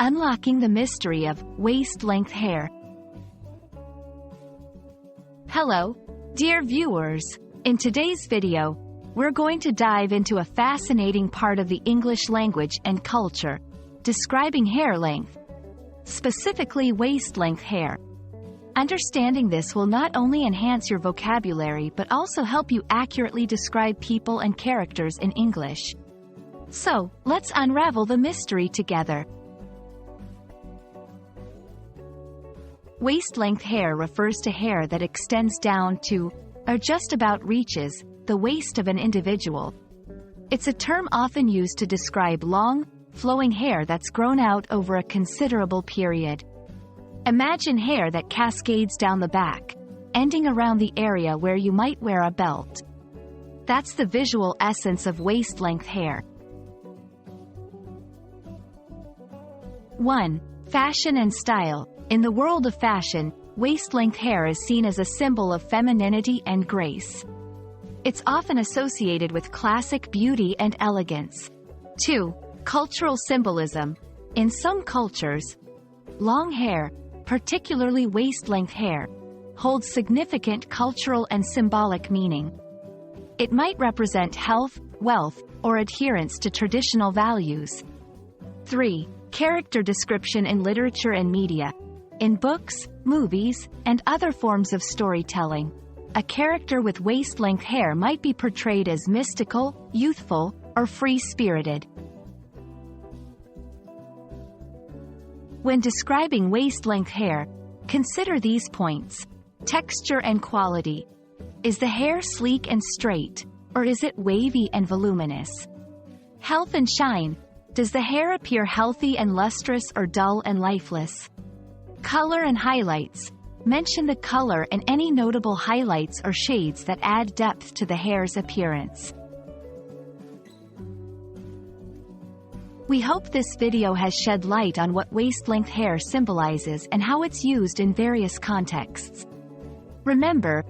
Unlocking the mystery of waist-length hair. Hello, dear viewers. In today's video, we're going to dive into a fascinating part of the English language and culture, describing hair length, specifically waist-length hair. Understanding this will not only enhance your vocabulary but also help you accurately describe people and characters in English. So, let's unravel the mystery together. Waist-length hair refers to hair that extends down to, or just about reaches, the waist of an individual. It's a term often used to describe long, flowing hair that's grown out over a considerable period. Imagine hair that cascades down the back, ending around the area where you might wear a belt. That's the visual essence of waist-length hair. 1. Fashion and style. In the world of fashion, waist-length hair is seen as a symbol of femininity and grace. It's often associated with classic beauty and elegance. 2. Cultural symbolism. In some cultures, long hair, particularly waist-length hair, holds significant cultural and symbolic meaning. It might represent health, wealth, or adherence to traditional values. 3. Character description in literature and media. In books, movies, and other forms of storytelling, a character with waist-length hair might be portrayed as mystical, youthful, or free-spirited. When describing waist-length hair, consider these points. Texture and quality. Is the hair sleek and straight, or is it wavy and voluminous? Health and shine. Does the hair appear healthy and lustrous or dull and lifeless? Color and highlights. Mention the color and any notable highlights or shades that add depth to the hair's appearance. We hope this video has shed light on what waist-length hair symbolizes and how it's used in various contexts. Remember,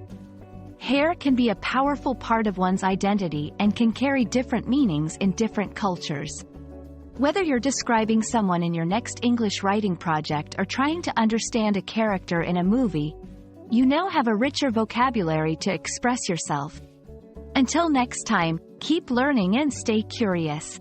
hair can be a powerful part of one's identity and can carry different meanings in different cultures. Whether you're describing someone in your next English writing project or trying to understand a character in a movie, you now have a richer vocabulary to express yourself. Until next time, keep learning and stay curious.